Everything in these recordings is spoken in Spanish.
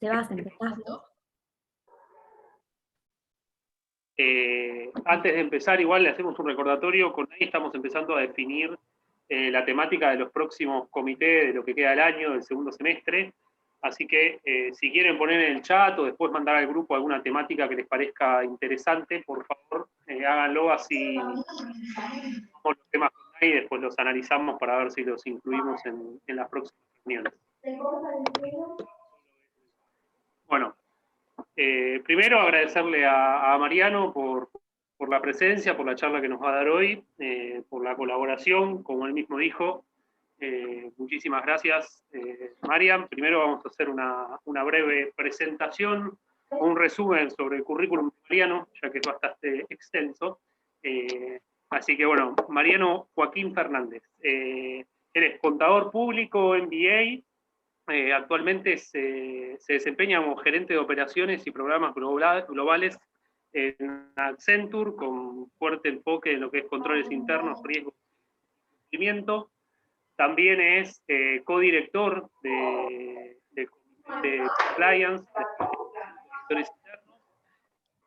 Sebas, ¿empezás vos? Antes de empezar, igual le hacemos un recordatorio. Con ahí estamos empezando a definir la temática de los próximos comités de lo que queda del año, del segundo semestre. Así que si quieren poner en el chat o después mandar al grupo alguna temática que les parezca interesante, por favor, háganlo, así los temas con ahí y después los analizamos para ver si los incluimos en las próximas reuniones. Bueno, primero agradecerle a Mariano por la presencia, por la charla que nos va a dar hoy, por la colaboración, como él mismo dijo. Muchísimas gracias, Marian. Primero vamos a hacer una breve presentación, un resumen sobre el currículum de Mariano, ya que es bastante extenso. Así que bueno, Mariano Joaquín Fernández. Él es contador público, MBA. Actualmente se desempeña como gerente de operaciones y programas globales en Accenture, con fuerte enfoque en lo que es controles internos, riesgos y cumplimiento. También es codirector de Compliance, de auditores internos,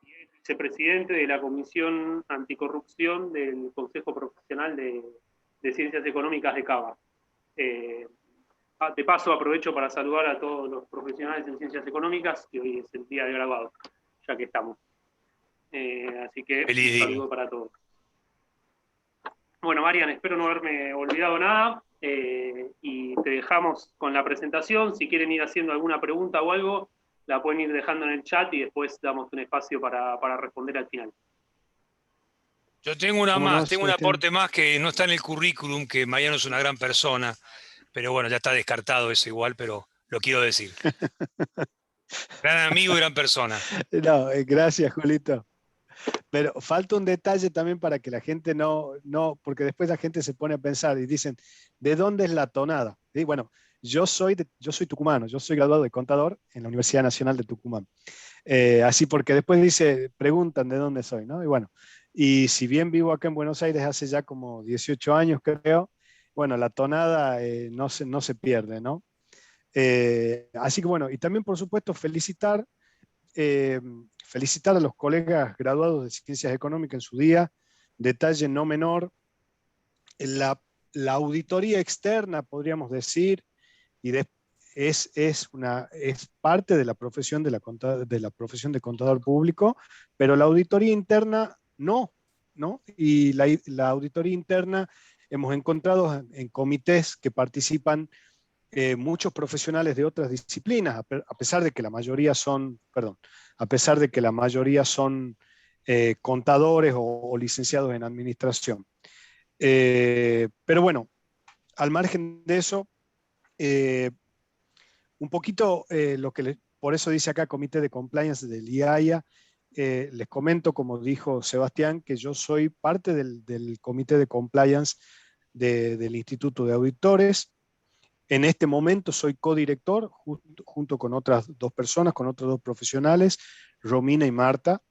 y es vicepresidente de la Comisión Anticorrupción del Consejo Profesional de Ciencias Económicas de Cava. De paso, aprovecho para saludar a todos los profesionales en ciencias económicas, que hoy es el día de graduado, ya que estamos. Así que un saludo para todos. Bueno, Marian, espero no haberme olvidado nada, y te dejamos con la presentación. Si quieren ir haciendo alguna pregunta o algo, la pueden ir dejando en el chat y después damos un espacio para responder al final. Yo tengo una más, tengo un aporte más que no está en el currículum, que Mariano es una gran persona. Pero bueno, ya está descartado eso igual, pero lo quiero decir. Gran amigo y gran persona. No, gracias, Julito. Pero falta un detalle también para que la gente porque después la gente se pone a pensar y dicen, ¿de dónde es la tonada? Y bueno, yo soy tucumano, yo soy graduado de contador en la Universidad Nacional de Tucumán. Así porque después preguntan de dónde soy, ¿no? Y bueno, y si bien vivo acá en Buenos Aires hace ya como 18 años, creo, bueno, la tonada no se pierde, ¿no? Así que bueno, y también por supuesto felicitar a los colegas graduados de Ciencias Económicas en su día. Detalle no menor, la auditoría externa, podríamos decir, y es parte de la profesión de la profesión de contador público, pero la auditoría interna no. Y la auditoría interna hemos encontrado en comités que participan muchos profesionales de otras disciplinas, a pesar de que la mayoría son, contadores o licenciados en administración. Pero bueno, al margen de eso, un poquito por eso dice acá Comité de Compliance del IAIA. Les comento, como dijo Sebastián, que yo soy parte del Comité de Compliance del Instituto de Auditores. En este momento soy codirector junto con otras dos personas, con otros dos profesionales, Romina y Marta.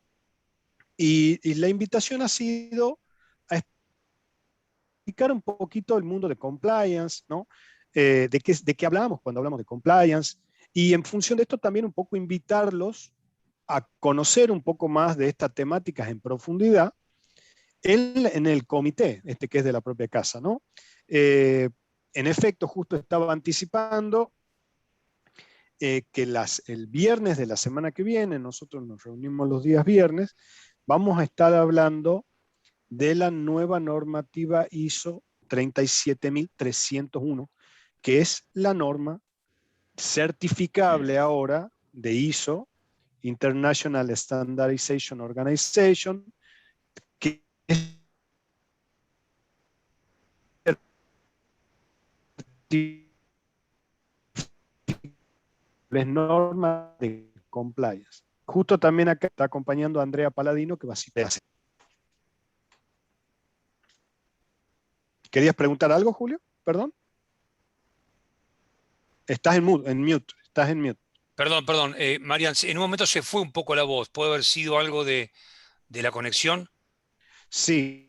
Y la invitación ha sido a explicar un poquito el mundo de compliance, ¿no? De qué hablamos cuando hablamos de compliance. Y en función de esto también un poco invitarlos a conocer un poco más de estas temáticas en profundidad en el comité, que es de la propia casa, ¿no? En efecto, justo estaba anticipando que el viernes de la semana que viene, nosotros nos reunimos los días viernes, vamos a estar hablando de la nueva normativa ISO 37301, que es la norma certificable ahora de ISO, International Standardization Organization, que es normas de compliance. Justo también acá está acompañando a Andrea Paladino, que va a hacer. ¿Querías preguntar algo, Julio? Perdón. Estás en mute. Perdón. Marian, en un momento se fue un poco la voz. ¿Puede haber sido algo de la conexión? Sí.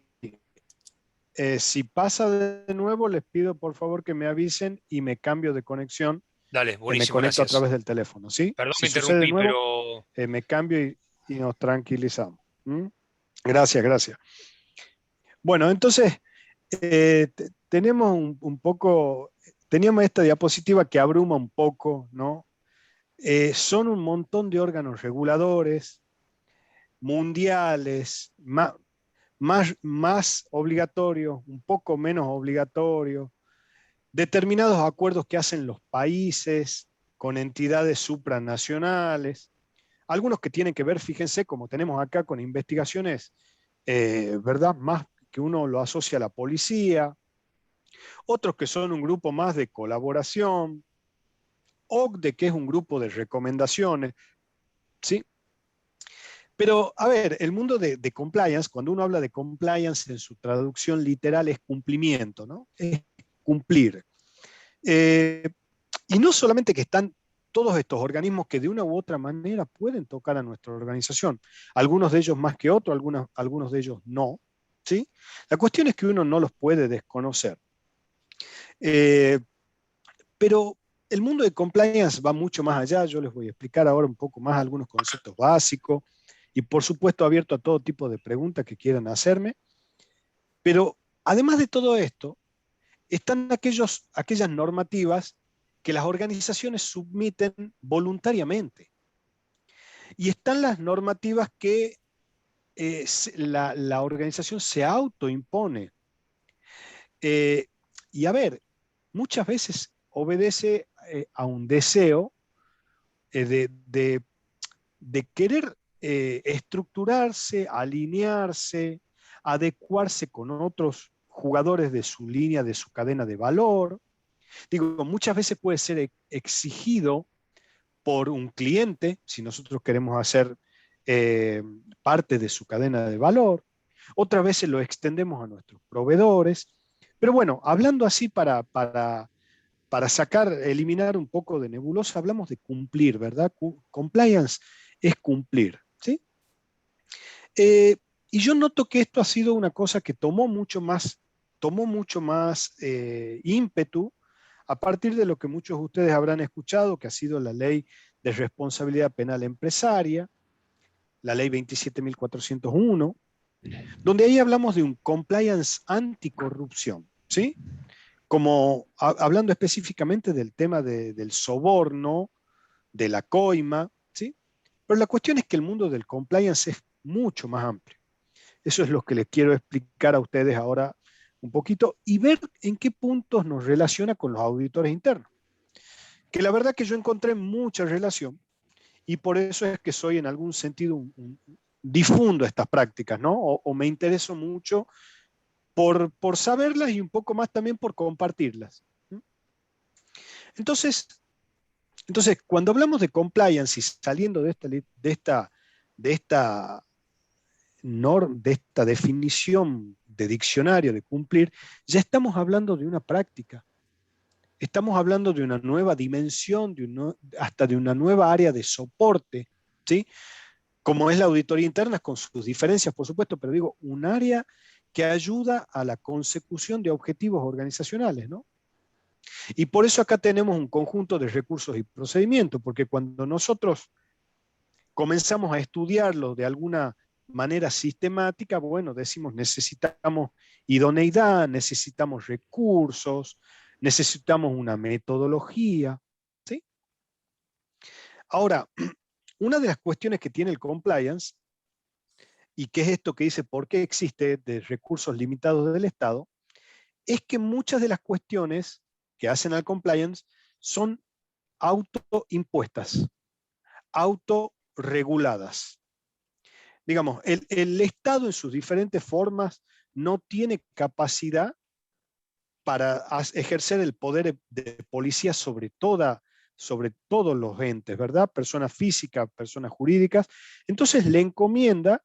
Si pasa de nuevo, les pido por favor que me avisen y me cambio de conexión Dale, Me buenísimo, conecto a gracias. través del teléfono, ¿sí? Perdón Si que sucede de interrumpí, nuevo, pero me cambio y nos tranquilizamos. ¿Mm? Gracias, gracias. Bueno, entonces, tenemos un poco, teníamos esta diapositiva que abruma un poco, ¿no? Son un montón de órganos reguladores mundiales, más obligatorios, un poco menos obligatorios, determinados acuerdos que hacen los países con entidades supranacionales, algunos que tienen que ver, fíjense, como tenemos acá con investigaciones, ¿verdad? Más que uno lo asocia a la policía, otros que son un grupo más de colaboración, OCDE, que es un grupo de recomendaciones, ¿sí? Pero, a ver, el mundo de compliance, cuando uno habla de compliance en su traducción literal es cumplimiento, ¿no? Es cumplir. Y no solamente que están todos estos organismos que de una u otra manera pueden tocar a nuestra organización, algunos de ellos más que otros, algunos de ellos no, ¿sí? La cuestión es que uno no los puede desconocer. Pero el mundo de compliance va mucho más allá, yo les voy a explicar ahora un poco más algunos conceptos básicos y por supuesto abierto a todo tipo de preguntas que quieran hacerme, pero además de todo esto, están aquellas normativas que las organizaciones submiten voluntariamente. Y están las normativas que la organización se autoimpone. Eh, y a ver, muchas veces obedece a un deseo de querer estructurarse, alinearse, adecuarse con otros jugadores de su línea, de su cadena de valor. Digo, muchas veces puede ser exigido por un cliente, si nosotros queremos hacer eh, parte de su cadena de valor. Otras veces lo extendemos a nuestros proveedores. Pero bueno, hablando así para sacar, eliminar un poco de nebulosa, hablamos de cumplir, ¿verdad? Compliance es cumplir, ¿sí? Eh, y yo noto que esto ha sido una cosa que tomó mucho más ímpetu a partir de lo que muchos de ustedes habrán escuchado, que ha sido la ley de responsabilidad penal empresaria, la ley 27.401, donde ahí hablamos de un compliance anticorrupción, ¿sí? Como hablando específicamente del tema del soborno, de la coima, ¿sí? Pero la cuestión es que el mundo del compliance es mucho más amplio. Eso es lo que les quiero explicar a ustedes ahora un poquito y ver en qué puntos nos relaciona con los auditores internos. Que la verdad que yo encontré mucha relación y por eso es que soy en algún sentido difundo estas prácticas, ¿no? O me intereso mucho por saberlas y un poco más también por compartirlas. Entonces, cuando hablamos de compliance y saliendo de esta definición de diccionario de cumplir, ya estamos hablando de una práctica. Estamos hablando de una nueva dimensión, hasta de una nueva área de soporte, ¿sí? Como es la auditoría interna, con sus diferencias, por supuesto, pero digo, un área que ayuda a la consecución de objetivos organizacionales, ¿no? Y por eso acá tenemos un conjunto de recursos y procedimientos, porque cuando nosotros comenzamos a estudiarlo de alguna manera sistemática, bueno, decimos necesitamos idoneidad, necesitamos recursos, necesitamos una metodología, ¿sí? Ahora, una de las cuestiones que tiene el compliance, y que es esto que dice por qué existe de recursos limitados del Estado, es que muchas de las cuestiones que hacen al compliance son autoimpuestas, autorreguladas. Digamos, el Estado en sus diferentes formas no tiene capacidad para ejercer el poder de policía sobre todos los entes, ¿verdad? Personas físicas, personas jurídicas. Entonces le encomienda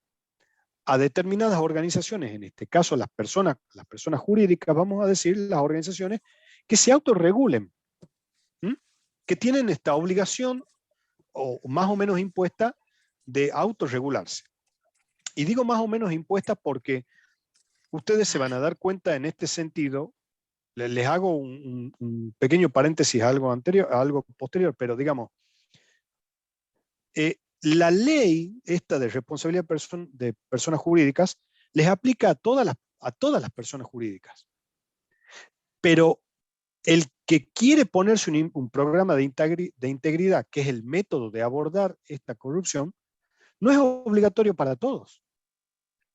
a determinadas organizaciones, en este caso las personas jurídicas, vamos a decir, las organizaciones, que se autorregulen, ¿m? Que tienen esta obligación o más o menos impuesta de autorregularse. Y digo más o menos impuesta porque ustedes se van a dar cuenta en este sentido Les hago un pequeño paréntesis a algo anterior, a algo posterior, pero digamos, la ley esta de responsabilidad de personas jurídicas les aplica a todas las personas jurídicas. Pero el que quiere ponerse un programa de integridad, que es el método de abordar esta corrupción, no es obligatorio para todos.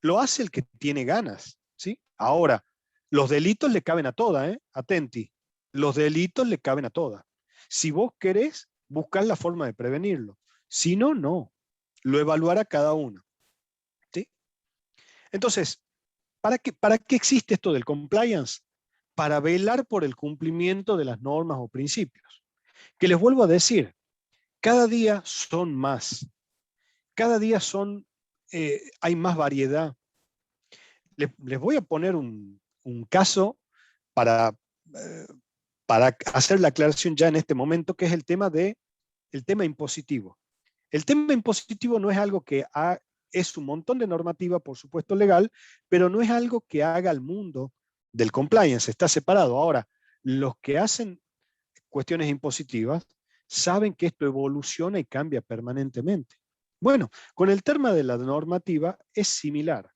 Lo hace el que tiene ganas, ¿sí? Ahora, los delitos le caben a todas, ¿eh? Atenti. Los delitos le caben a todas. Si vos querés, buscar la forma de prevenirlo. Si no, no. Lo evaluará cada uno, ¿sí? Entonces, ¿para qué existe esto del compliance? Para velar por el cumplimiento de las normas o principios. Que les vuelvo a decir, cada día son más. Cada día hay más variedad. Les voy a poner un caso para, para hacer la aclaración ya en este momento, que es el tema impositivo. El tema impositivo no es algo es un montón de normativa, por supuesto legal, pero no es algo que haga el mundo del compliance, está separado. Ahora, los que hacen cuestiones impositivas saben que esto evoluciona y cambia permanentemente. Bueno, con el tema de la normativa es similar.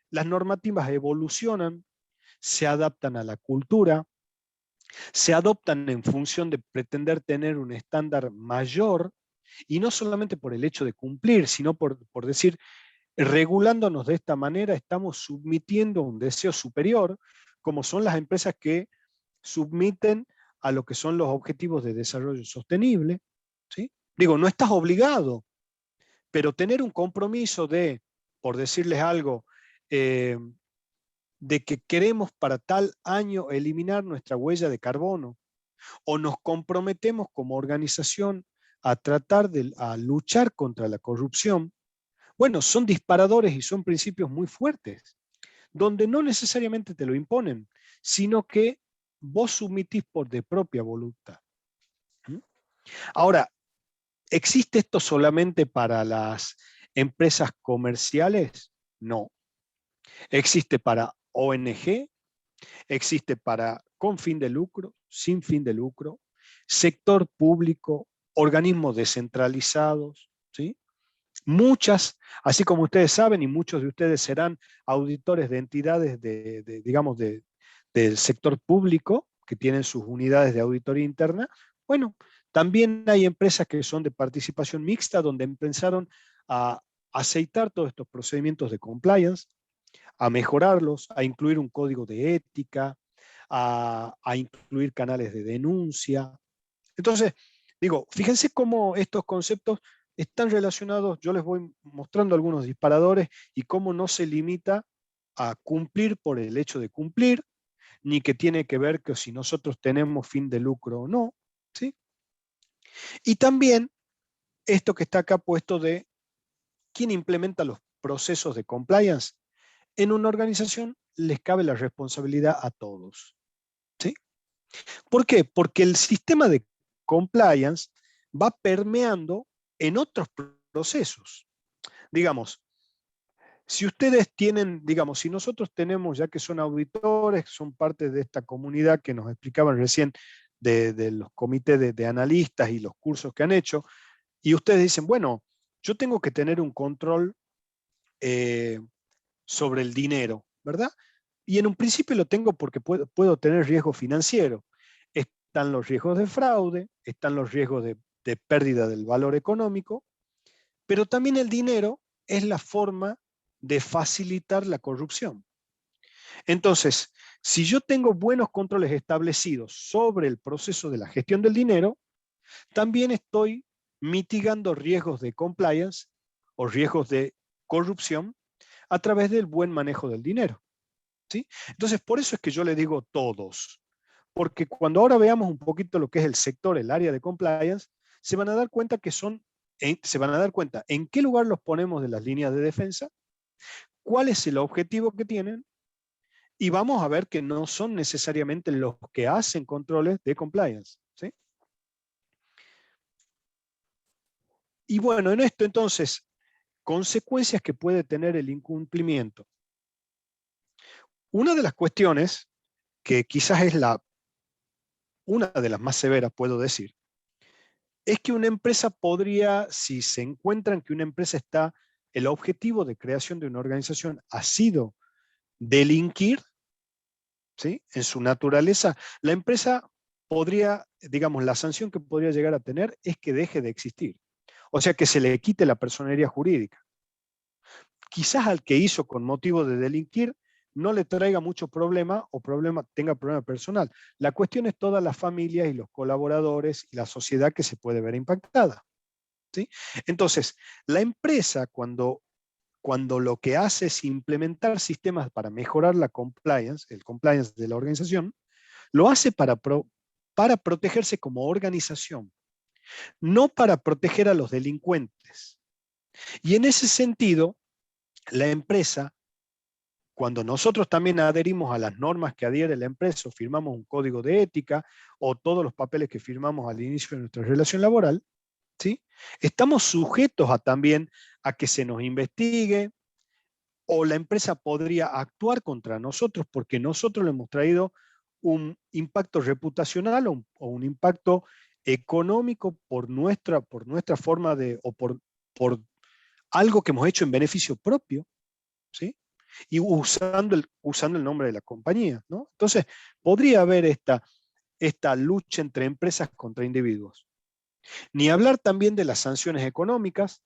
Las normativas evolucionan, se adaptan a la cultura, se adoptan en función de pretender tener un estándar mayor, y no solamente por el hecho de cumplir, sino por decir, regulándonos de esta manera, estamos submitiendo un deseo superior, como son las empresas que submiten a lo que son los objetivos de desarrollo sostenible, ¿sí? Digo, no estás obligado, pero tener un compromiso por decirles algo, de que queremos para tal año eliminar nuestra huella de carbono, o nos comprometemos como organización a a luchar contra la corrupción, bueno, son disparadores y son principios muy fuertes, donde no necesariamente te lo imponen, sino que vos submitís de propia voluntad. Ahora, ¿existe esto solamente para las empresas comerciales? No. Existe para ONG, existe para con fin de lucro, sin fin de lucro, sector público, organismos descentralizados, ¿sí? Muchas, así como ustedes saben, y muchos de ustedes serán auditores de entidades digamos, del sector público, que tienen sus unidades de auditoría interna. Bueno, también hay empresas que son de participación mixta, donde empezaron a aceitar todos estos procedimientos de compliance, a mejorarlos, a incluir un código de ética, a incluir canales de denuncia. Entonces, digo, fíjense cómo estos conceptos están relacionados, yo les voy mostrando algunos disparadores y cómo no se limita a cumplir por el hecho de cumplir, ni que tiene que ver que si nosotros tenemos fin de lucro o no, ¿sí? Y también esto que está acá puesto de quién implementa los procesos de compliance. En una organización les cabe la responsabilidad a todos, ¿sí? ¿Por qué? Porque el sistema de compliance va permeando en otros procesos. Digamos, si ustedes tienen, digamos, si nosotros tenemos, ya que son auditores, son parte de esta comunidad que nos explicaban recién de los comités de analistas y los cursos que han hecho, y ustedes dicen, bueno, yo tengo que tener un control sobre el dinero, ¿verdad? Y en un principio lo tengo porque puedo tener riesgo financiero. Están los riesgos de fraude, están los riesgos de pérdida del valor económico, pero también el dinero es la forma de facilitar la corrupción. Entonces, si yo tengo buenos controles establecidos sobre el proceso de la gestión del dinero, también estoy mitigando riesgos de compliance o riesgos de corrupción a través del buen manejo del dinero, ¿sí? Entonces, por eso es que yo le digo todos, porque cuando ahora veamos un poquito lo que es el sector, el área de compliance, se van a dar cuenta se van a dar cuenta en qué lugar los ponemos de las líneas de defensa, cuál es el objetivo que tienen, y vamos a ver que no son necesariamente los que hacen controles de compliance, ¿sí? Y bueno, en esto entonces, consecuencias que puede tener el incumplimiento. Una de las cuestiones que quizás es una de las más severas, puedo decir, es que una empresa podría, si se encuentran que una empresa está, el objetivo de creación de una organización ha sido delinquir, ¿sí? En su naturaleza, la empresa podría, digamos, la sanción que podría llegar a tener es que deje de existir. O sea, que se le quite la personería jurídica. Quizás al que hizo con motivo de delinquir no le traiga mucho problema o tenga problema personal. La cuestión es todas las familias y los colaboradores y la sociedad que se puede ver impactada, ¿sí? Entonces, la empresa cuando lo que hace es implementar sistemas para mejorar la compliance, el compliance de la organización, lo hace para protegerse como organización, no para proteger a los delincuentes. Y en ese sentido, la empresa, cuando nosotros también adherimos a las normas que adhiere la empresa, o firmamos un código de ética, o todos los papeles que firmamos al inicio de nuestra relación laboral, ¿sí? Estamos sujetos también a que se nos investigue, o la empresa podría actuar contra nosotros porque nosotros le hemos traído un impacto reputacional o un impacto económico por nuestra forma o por algo que hemos hecho en beneficio propio, ¿sí? Y usando el nombre de la compañía, ¿no? Entonces, podría haber esta lucha entre empresas contra individuos. Ni hablar también de las sanciones económicas,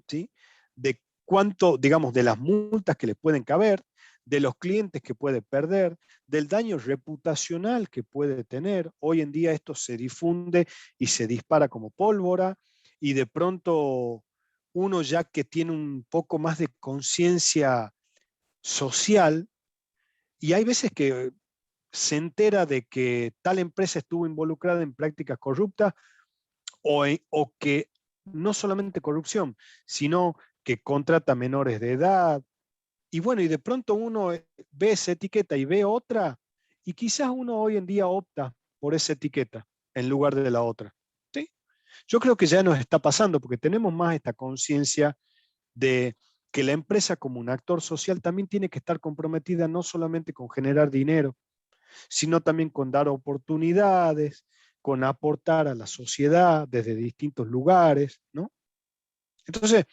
¿sí? De cuánto, digamos, de las multas que le pueden caber, de los clientes que puede perder, del daño reputacional que puede tener. Hoy en día esto se difunde y se dispara como pólvora, y de pronto uno, ya que tiene un poco más de conciencia social, y hay veces que se entera de que tal empresa estuvo involucrada en prácticas corruptas, o que no solamente corrupción, sino que contrata menores de edad. Y bueno, y de pronto uno ve esa etiqueta y ve otra, y quizás uno hoy en día opta por esa etiqueta en lugar de la otra, ¿sí? Yo creo que ya nos está pasando porque tenemos más esta conciencia de que la empresa como un actor social también tiene que estar comprometida no solamente con generar dinero, sino también con dar oportunidades, con aportar a la sociedad desde distintos lugares, ¿no? Entonces,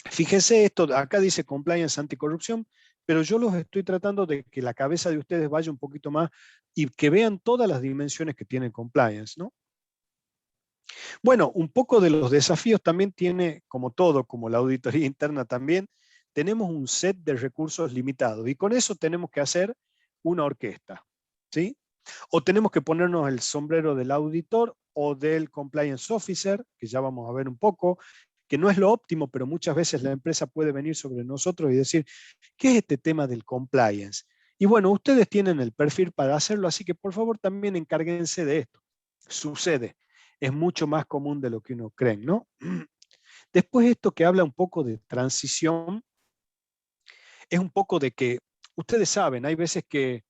fíjense esto, acá dice compliance anticorrupción, pero yo los estoy tratando de que la cabeza de ustedes vaya un poquito más y que vean todas las dimensiones que tiene compliance, ¿no? Bueno, un poco de los desafíos también tiene, como todo, como la auditoría interna también, tenemos un set de recursos limitados y con eso tenemos que hacer una orquesta, ¿sí? O tenemos que ponernos el sombrero del auditor o del compliance officer, que ya vamos a ver un poco, que no es lo óptimo, pero muchas veces la empresa puede venir sobre nosotros y decir, ¿qué es este tema del compliance? Y bueno, ustedes tienen el perfil para hacerlo, así que por favor también encárguense de esto. Sucede, es mucho más común de lo que uno cree, ¿no? Después esto que habla un poco de transición, es un poco de que, ustedes saben, hay veces que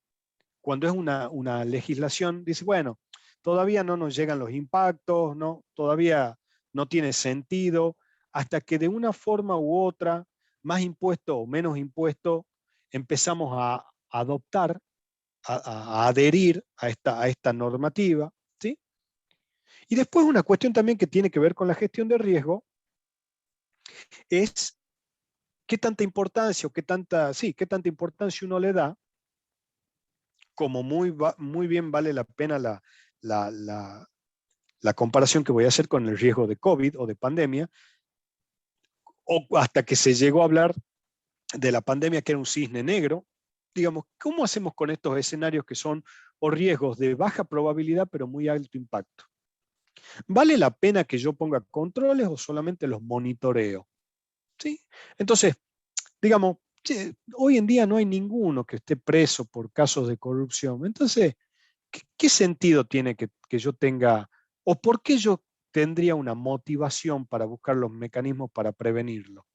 cuando es una legislación, dice, bueno, todavía no nos llegan los impactos, ¿no? Todavía no tiene sentido, hasta que de una forma u otra, más impuesto o menos impuesto, empezamos a adoptar, a adherir a esta normativa, ¿sí? Y después una cuestión también que tiene que ver con la gestión de riesgo es qué tanta importancia qué tanta importancia uno le da, como muy bien vale la pena la comparación que voy a hacer con el riesgo de COVID o de pandemia, o hasta que se llegó a hablar de la pandemia que era un cisne negro. Digamos, ¿cómo hacemos con estos escenarios que son o riesgos de baja probabilidad pero muy alto impacto? ¿Vale la pena que yo ponga controles o solamente los monitoreo? ¿Sí? Entonces, digamos, hoy en día no hay ninguno que esté preso por casos de corrupción. Entonces, ¿qué sentido tiene que yo tenga, o por qué yo tendría una motivación para buscar los mecanismos para prevenirlo?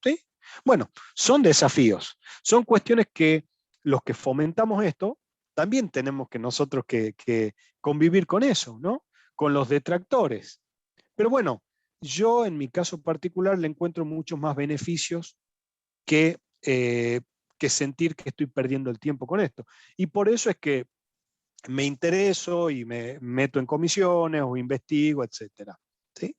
¿Sí? Bueno, son desafíos, son cuestiones que los que fomentamos esto, también tenemos que nosotros que convivir con eso, ¿no? Con los detractores. Pero bueno, yo en mi caso particular le encuentro muchos más beneficios que que sentir que estoy perdiendo el tiempo con esto. Y por eso es que me intereso y me meto en comisiones o investigo, etc. ¿Sí?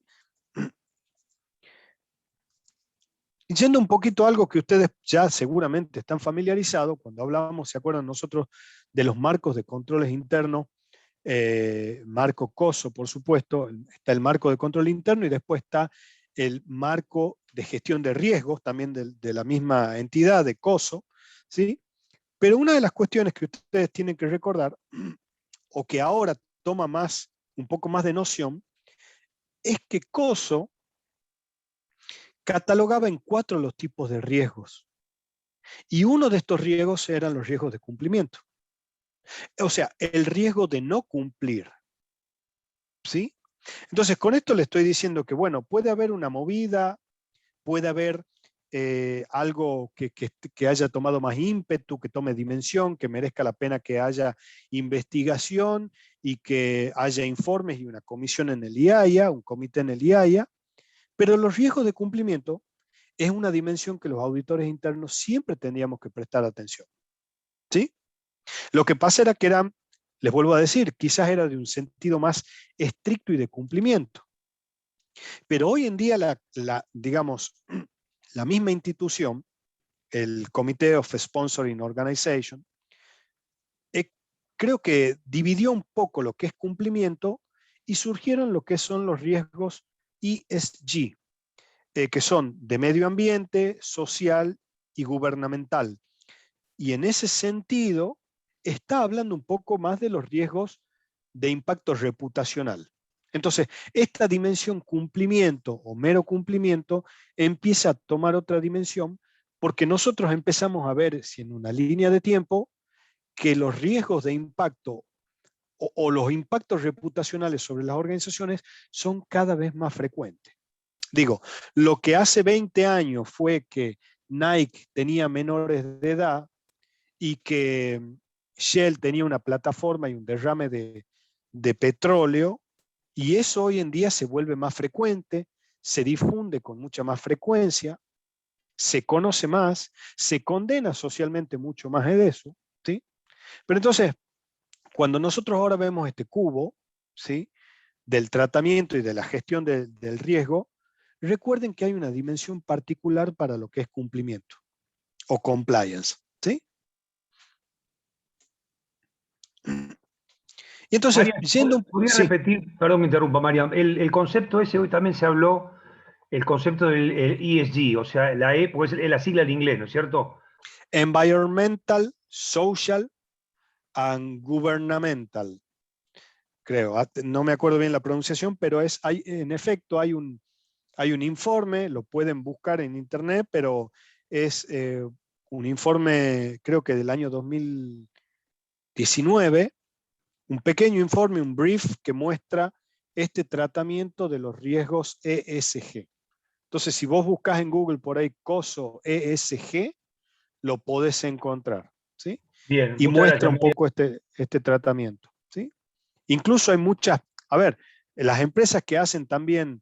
Yendo un poquito a algo que ustedes ya seguramente están familiarizados, cuando hablamos, ¿se acuerdan nosotros de los marcos de controles internos? Marco COSO, por supuesto, está el marco de control interno y después está el marco de gestión de riesgos, también de la misma entidad de COSO, ¿sí? Pero una de las cuestiones que ustedes tienen que recordar, o que ahora toma un poco más de noción, es que COSO catalogaba en 4 los tipos de riesgos. Y uno de estos riesgos eran los riesgos de cumplimiento. O sea, el riesgo de no cumplir. ¿Sí? Entonces, con esto le estoy diciendo que, bueno, puede haber una movida, puede haber algo que haya tomado más ímpetu, que tome dimensión, que merezca la pena que haya investigación y que haya informes y una comisión en el IAIA, un comité en el IAIA, pero los riesgos de cumplimiento es una dimensión que los auditores internos siempre tendríamos que prestar atención. ¿Sí? Lo que pasa era que eran, les vuelvo a decir, quizás era de un sentido más estricto y de cumplimiento. Pero hoy en día, digamos, la misma institución, el Committee of Sponsoring Organization, creo que dividió un poco lo que es cumplimiento y surgieron lo que son los riesgos ESG, que son de medio ambiente, social y gubernamental. Y en ese sentido, está hablando un poco más de los riesgos de impacto reputacional. Entonces, esta dimensión cumplimiento o mero cumplimiento empieza a tomar otra dimensión porque nosotros empezamos a ver, si en una línea de tiempo, que los riesgos de impacto o los impactos reputacionales sobre las organizaciones son cada vez más frecuentes. Digo, lo que hace 20 años fue que Nike tenía menores de edad y que Shell tenía una plataforma y un derrame de petróleo, y eso hoy en día se vuelve más frecuente, se difunde con mucha más frecuencia, se conoce más, se condena socialmente mucho más de eso, ¿sí? Pero entonces, cuando nosotros ahora vemos este cubo, ¿sí?, del tratamiento y de la gestión del riesgo, recuerden que hay una dimensión particular para lo que es cumplimiento o compliance, ¿sí? Y entonces, Marian, ¿podría repetir? Perdón, me interrumpa, Marian. El concepto ese, hoy también se habló, el concepto del ESG, o sea, la E, porque es la sigla en inglés, ¿no es cierto? Environmental, Social and Governmental, creo. No me acuerdo bien la pronunciación, pero en efecto hay un informe, lo pueden buscar en internet, pero es un informe, creo que del año 2019, un pequeño informe, un brief que muestra este tratamiento de los riesgos ESG. Entonces, si vos buscas en Google por ahí COSO ESG, lo podés encontrar, ¿sí? Bien, y muestra un poco este tratamiento, ¿sí? Incluso hay muchas, a ver, las empresas que hacen también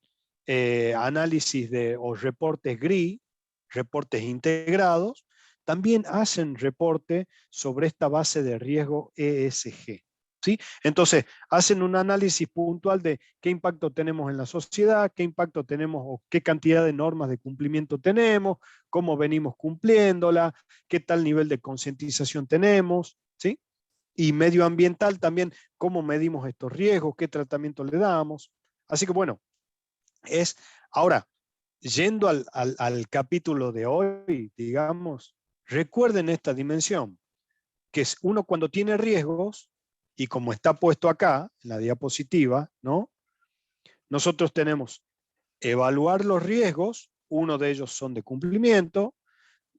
análisis o reportes GRI, reportes integrados, también hacen reporte sobre esta base de riesgo ESG. ¿Sí? Entonces, hacen un análisis puntual de qué impacto tenemos en la sociedad, qué impacto tenemos o qué cantidad de normas de cumplimiento tenemos, cómo venimos cumpliéndola, qué tal nivel de concientización tenemos, ¿sí? Y medioambiental también, cómo medimos estos riesgos, qué tratamiento le damos. Así que bueno, ahora, yendo al capítulo de hoy, digamos, recuerden esta dimensión, que es uno cuando tiene riesgos, y como está puesto acá, en la diapositiva, ¿no? Nosotros tenemos evaluar los riesgos, uno de ellos son de cumplimiento,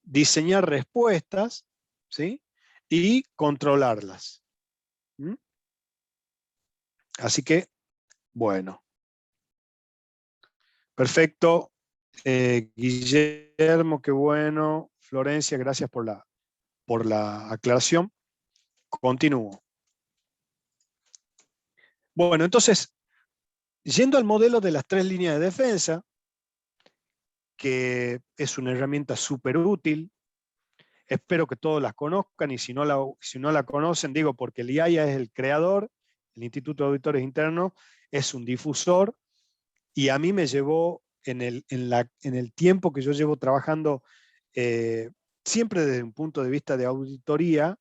diseñar respuestas, ¿sí? Y controlarlas. ¿Mm? Así que, bueno. Perfecto. Guillermo, qué bueno. Florencia, gracias por la aclaración. Continúo. Bueno, entonces, yendo al modelo de las 3 líneas de defensa, que es una herramienta súper útil, Espero que todos las conozcan y si no la conocen, digo, porque el IAIA es el creador, el Instituto de Auditores Internos es un difusor y a mí me llevó en el tiempo que yo llevo trabajando, siempre desde un punto de vista de auditoría,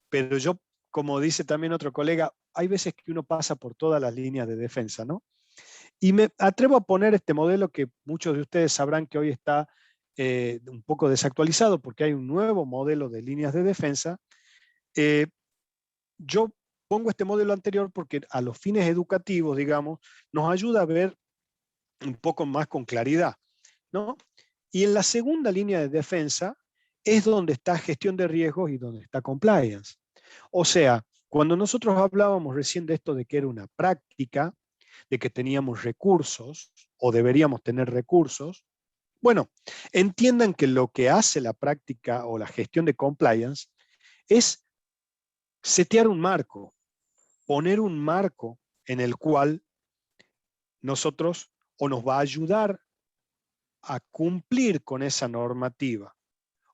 pero yo, como dice también otro colega, hay veces que uno pasa por todas las líneas de defensa, ¿no? Y me atrevo a poner este modelo que muchos de ustedes sabrán que hoy está un poco desactualizado porque hay un nuevo modelo de líneas de defensa. Yo pongo este modelo anterior porque a los fines educativos, digamos, nos ayuda a ver un poco más con claridad, ¿no? Y en la segunda línea de defensa es donde está gestión de riesgos y donde está compliance. O sea, cuando nosotros hablábamos recién de esto de que era una práctica, de que teníamos recursos o deberíamos tener recursos, bueno, entiendan que lo que hace la práctica o la gestión de compliance es setear un marco, poner un marco en el cual nosotros o nos va a ayudar a cumplir con esa normativa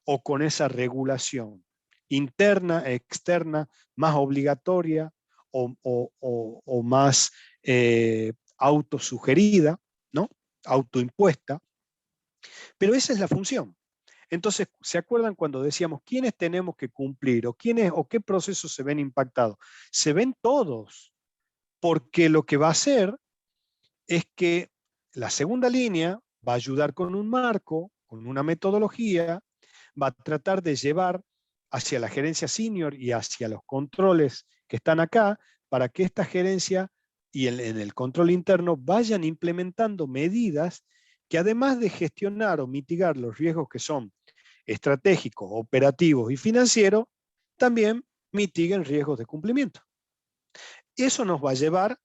o con esa regulación interna, externa, más obligatoria o más autosugerida, ¿no? Autoimpuesta. Pero esa es la función. Entonces, ¿se acuerdan cuando decíamos quiénes tenemos que cumplir o quiénes o qué procesos se ven impactados? Se ven todos, porque lo que va a hacer es que la segunda línea va a ayudar con un marco, con una metodología, va a tratar de llevar hacia la gerencia senior y hacia los controles que están acá para que esta gerencia y en el control interno vayan implementando medidas que además de gestionar o mitigar los riesgos que son estratégicos, operativos y financieros, también mitiguen riesgos de cumplimiento. Eso nos va a llevar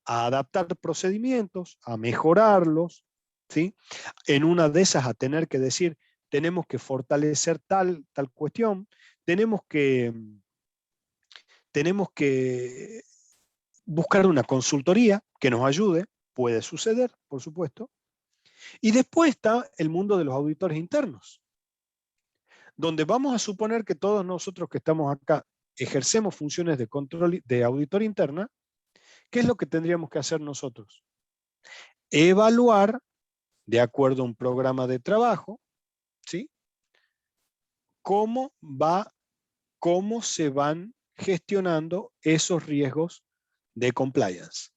a adaptar procedimientos, a mejorarlos, ¿sí? En una de esas a tener que decir, tenemos que fortalecer tal cuestión, tenemos que buscar una consultoría que nos ayude, puede suceder, por supuesto. Y después está el mundo de los auditores internos, donde vamos a suponer que todos nosotros que estamos acá ejercemos funciones de control de auditor interna. ¿Qué es lo que tendríamos que hacer nosotros? Evaluar, de acuerdo a un programa de trabajo, ¿sí? Cómo se van gestionando esos riesgos de compliance,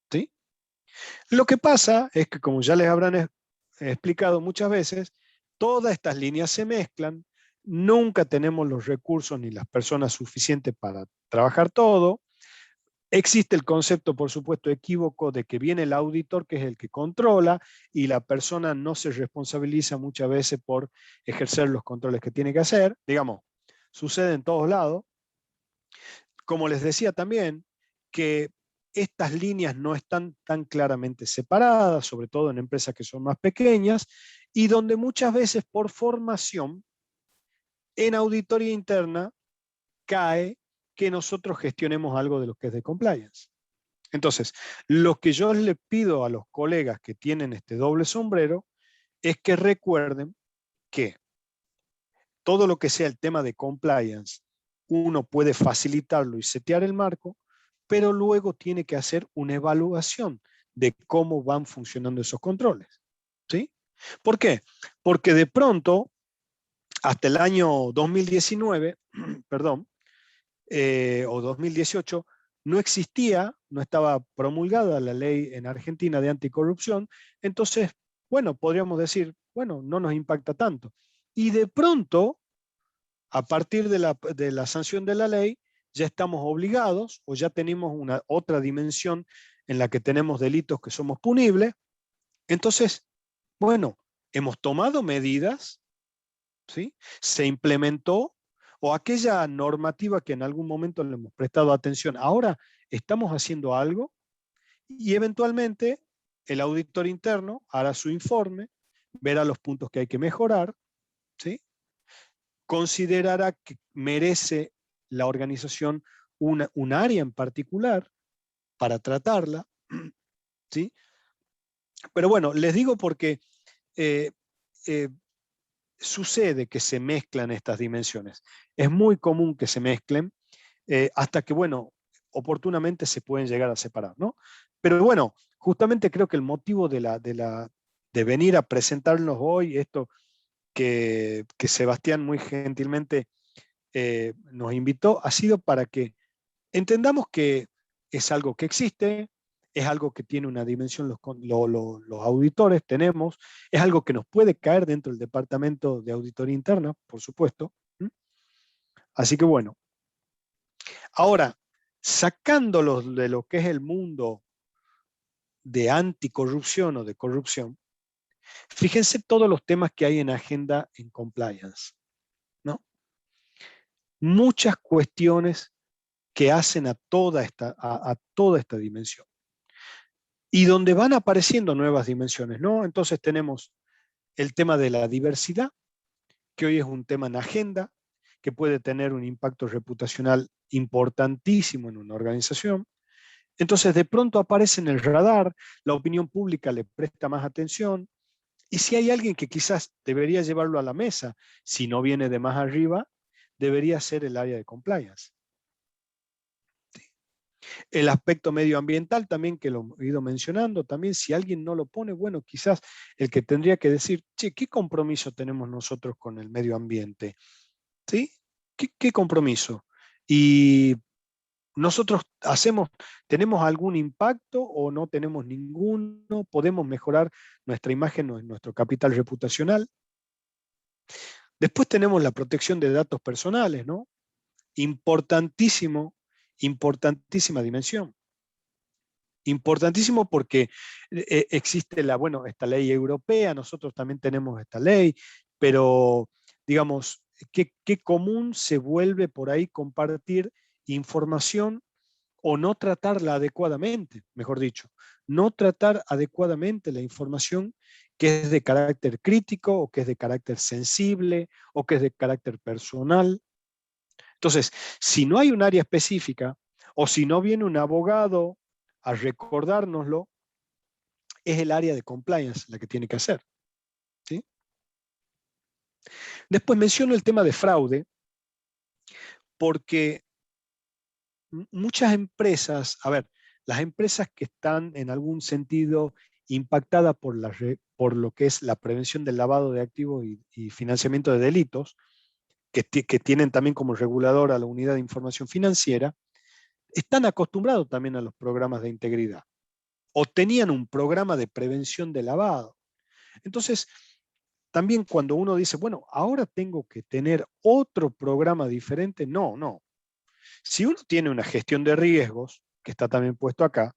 ¿sí? Lo que pasa es que, como ya les habrán explicado muchas veces, todas estas líneas se mezclan, nunca tenemos los recursos ni las personas suficientes para trabajar todo. Existe el concepto, por supuesto, equívoco de que viene el auditor, que es el que controla, y la persona no se responsabiliza muchas veces por ejercer los controles que tiene que hacer. Digamos, sucede en todos lados. Como les decía también, que estas líneas no están tan claramente separadas, sobre todo en empresas que son más pequeñas, y donde muchas veces por formación, en auditoría interna, cae que nosotros gestionemos algo de lo que es de compliance. Entonces, lo que yo les pido a los colegas que tienen este doble sombrero es que recuerden que todo lo que sea el tema de compliance, uno puede facilitarlo y setear el marco, pero luego tiene que hacer una evaluación de cómo van funcionando esos controles, ¿sí? ¿Por qué? Porque de pronto, hasta el año 2019, perdón, o 2018, no existía, no estaba promulgada la ley en Argentina de anticorrupción, entonces, bueno, podríamos decir, bueno, no nos impacta tanto. Y de pronto, a partir de la sanción de la ley, ya estamos obligados o ya tenemos una otra dimensión en la que tenemos delitos que somos punibles. Entonces, bueno, hemos tomado medidas, ¿sí? Se implementó, o aquella normativa que en algún momento le hemos prestado atención, ahora estamos haciendo algo y eventualmente el auditor interno hará su informe, verá los puntos que hay que mejorar, ¿sí? Considerará que merece la organización un área en particular para tratarla, ¿sí? Pero bueno, les digo porque sucede que se mezclan estas dimensiones. Es muy común que se mezclen hasta que, bueno, oportunamente se pueden llegar a separar, ¿no? Pero bueno, justamente creo que el motivo de venir a presentarnos hoy, esto que Sebastián muy gentilmente nos invitó, ha sido para que entendamos que es algo que existe, es algo que tiene una dimensión, los auditores tenemos, es algo que nos puede caer dentro del departamento de auditoría interna, por supuesto. Así que bueno, ahora, sacándolos de lo que es el mundo de anticorrupción o de corrupción, fíjense todos los temas que hay en agenda en compliance, ¿no? Muchas cuestiones que hacen a toda esta dimensión. Y donde van apareciendo nuevas dimensiones, ¿no? Entonces tenemos el tema de la diversidad, que hoy es un tema en agenda, que puede tener un impacto reputacional importantísimo en una organización. Entonces de pronto aparece en el radar, la opinión pública le presta más atención, y si hay alguien que quizás debería llevarlo a la mesa, si no viene de más arriba, debería ser el área de compliance. El aspecto medioambiental también, que lo he ido mencionando, también si alguien no lo pone, bueno, quizás el que tendría que decir, che, ¿qué compromiso tenemos nosotros con el medio ambiente? ¿Sí? ¿Qué compromiso? Y nosotros tenemos algún impacto o no tenemos ninguno, podemos mejorar nuestra imagen, nuestro capital reputacional. Después tenemos la protección de datos personales, ¿no? Importantísima dimensión. Importantísimo porque existe esta ley europea, nosotros también tenemos esta ley, pero digamos, ¿qué común se vuelve por ahí compartir información o no tratarla adecuadamente, mejor dicho, no tratar adecuadamente la información que es de carácter crítico o que es de carácter sensible o que es de carácter personal? Entonces, si no hay un área específica o si no viene un abogado a recordárnoslo, es el área de compliance la que tiene que hacer, ¿sí? Después menciono el tema de fraude, porque muchas empresas, las empresas que están en algún sentido impactadas por lo que es la prevención del lavado de activos y financiamiento de delitos, que tienen también como regulador a la unidad de información financiera, están acostumbrados también a los programas de integridad o tenían un programa de prevención de lavado. Entonces, también cuando uno dice, bueno, ahora tengo que tener otro programa diferente, no. Si uno tiene una gestión de riesgos, que está también puesto acá,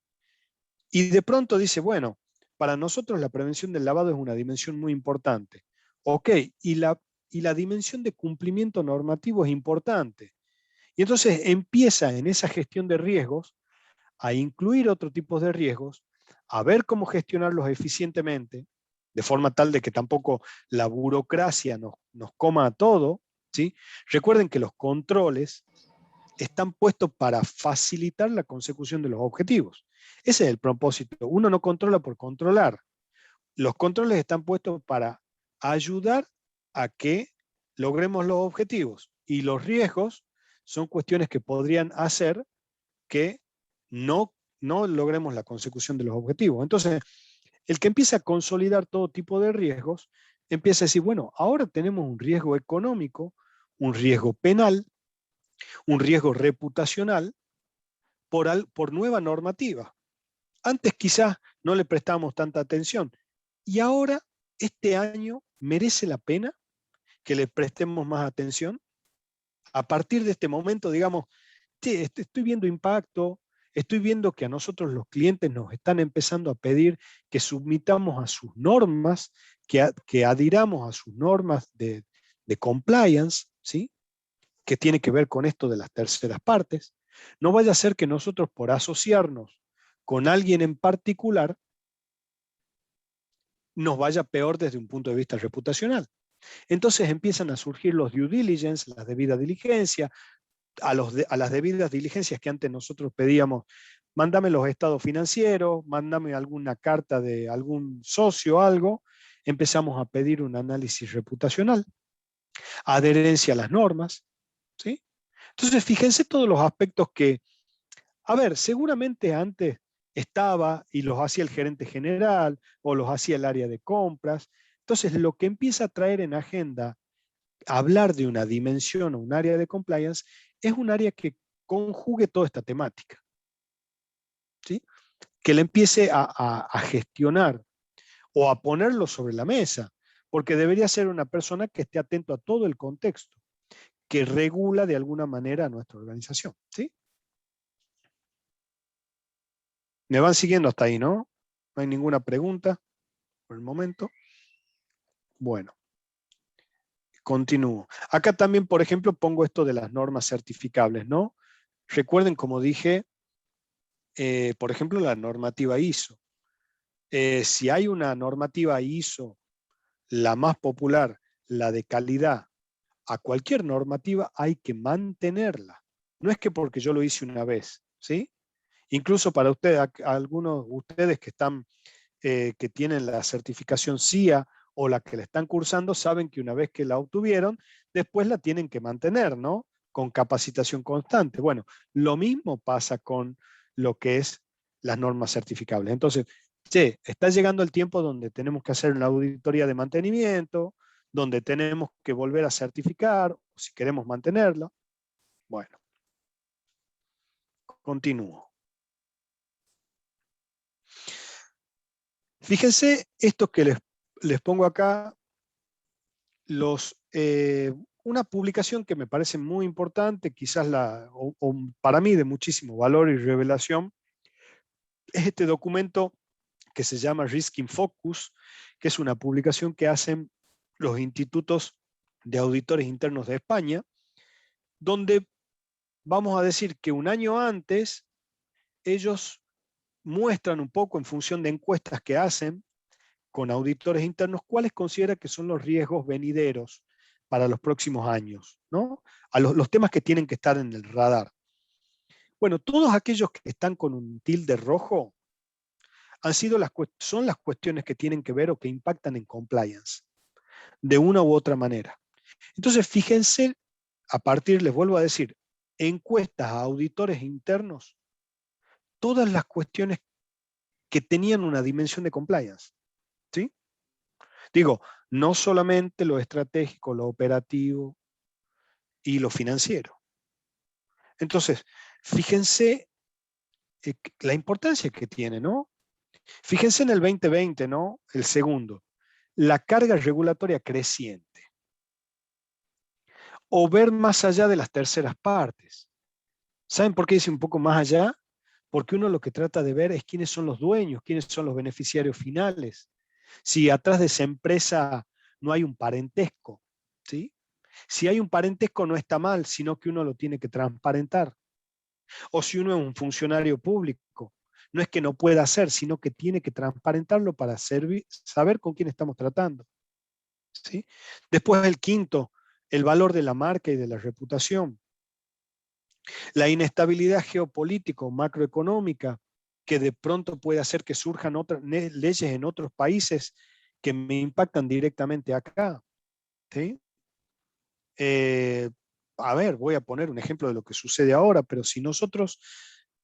y de pronto dice, bueno, para nosotros la prevención del lavado es una dimensión muy importante. Ok, y la dimensión de cumplimiento normativo es importante. Y entonces empieza en esa gestión de riesgos a incluir otro tipo de riesgos, a ver cómo gestionarlos eficientemente, de forma tal de que tampoco la burocracia nos coma a todo, ¿sí? Recuerden que los controles están puestos para facilitar la consecución de los objetivos. Ese es el propósito. Uno no controla por controlar. Los controles están puestos para ayudar a que logremos los objetivos, y los riesgos son cuestiones que podrían hacer que no logremos la consecución de los objetivos. Entonces, el que empieza a consolidar todo tipo de riesgos, empieza a decir, bueno, ahora tenemos un riesgo económico, un riesgo penal, un riesgo reputacional por nueva normativa. Antes quizás no le prestábamos tanta atención, y ahora este año merece la pena que le prestemos más atención. A partir de este momento, digamos, estoy viendo impacto, estoy viendo que a nosotros los clientes nos están empezando a pedir que submitamos a sus normas, que adhiramos a sus normas de compliance, ¿sí? Que tiene que ver con esto de las terceras partes. No vaya a ser que nosotros, por asociarnos con alguien en particular, nos vaya peor desde un punto de vista reputacional. Entonces empiezan a surgir los due diligence, las debidas diligencias, a las debidas diligencias que antes nosotros pedíamos, mándame los estados financieros, mándame alguna carta de algún socio, algo, empezamos a pedir un análisis reputacional, adherencia a las normas, ¿sí? Entonces, fíjense todos los aspectos que, a ver, seguramente antes estaba y los hacía el gerente general o los hacía el área de compras. Entonces, lo que empieza a traer en agenda, hablar de una dimensión o un área de compliance, es un área que conjugue toda esta temática, ¿sí? Que le empiece a gestionar o a ponerlo sobre la mesa, porque debería ser una persona que esté atento a todo el contexto, que regula de alguna manera a nuestra organización, ¿sí? Me van siguiendo hasta ahí, ¿no? No hay ninguna pregunta por el momento. Bueno, continúo. Acá también, por ejemplo, pongo esto de las normas certificables, ¿no? Recuerden, como dije, por ejemplo, la normativa ISO. Si hay una normativa ISO, la más popular, la de calidad, a cualquier normativa hay que mantenerla. No es que porque yo lo hice una vez, ¿sí? Incluso para ustedes, algunos de ustedes que están, que tienen la certificación CIA o la que la están cursando, saben que una vez que la obtuvieron, después la tienen que mantener, ¿no? Con capacitación constante. Bueno, lo mismo pasa con lo que es las normas certificables. Entonces, che, está llegando el tiempo donde tenemos que hacer una auditoría de mantenimiento, donde tenemos que volver a certificar, si queremos mantenerla. Bueno, continúo. Fíjense esto que les pongo acá, una publicación que me parece muy importante, quizás o para mí de muchísimo valor y revelación, es este documento que se llama Risk in Focus, que es una publicación que hacen los institutos de auditores internos de España, donde vamos a decir que un año antes ellos muestran un poco en función de encuestas que hacen con auditores internos cuáles considera que son los riesgos venideros para los próximos años, ¿no? A los temas que tienen que estar en el radar. Bueno, todos aquellos que están con un tilde rojo son las cuestiones que tienen que ver o que impactan en compliance, de una u otra manera. Entonces, fíjense, les vuelvo a decir, encuestas a auditores internos, todas las cuestiones que tenían una dimensión de compliance, ¿sí? Digo, no solamente lo estratégico, lo operativo y lo financiero. Entonces, fíjense la importancia que tiene, ¿no? Fíjense en el 2020, ¿no? El segundo, la carga regulatoria creciente. O ver más allá de las terceras partes. ¿Saben por qué dice un poco más allá? Porque uno lo que trata de ver es quiénes son los dueños, quiénes son los beneficiarios finales. Si atrás de esa empresa no hay un parentesco, ¿sí? Si hay un parentesco no está mal, sino que uno lo tiene que transparentar. O si uno es un funcionario público, no es que no pueda hacer, sino que tiene que transparentarlo para saber con quién estamos tratando, ¿sí? Después el quinto, el valor de la marca y de la reputación. La inestabilidad geopolítica o macroeconómica, que de pronto puede hacer que surjan otras leyes en otros países que me impactan directamente acá, ¿sí? A ver, voy a poner un ejemplo de lo que sucede ahora, pero si nosotros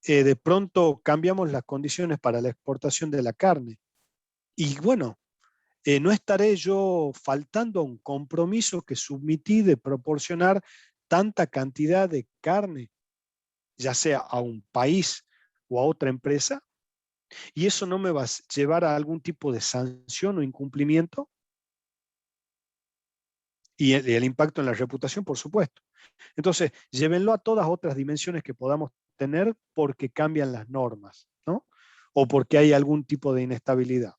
de pronto cambiamos las condiciones para la exportación de la carne, y bueno, no estaré yo faltando a un compromiso que submití de proporcionar tanta cantidad de carne, ya sea a un país o a otra empresa, y eso no me va a llevar a algún tipo de sanción o incumplimiento. Y el impacto en la reputación, por supuesto. Entonces, llévenlo a todas otras dimensiones que podamos tener porque cambian las normas, ¿no? O porque hay algún tipo de inestabilidad.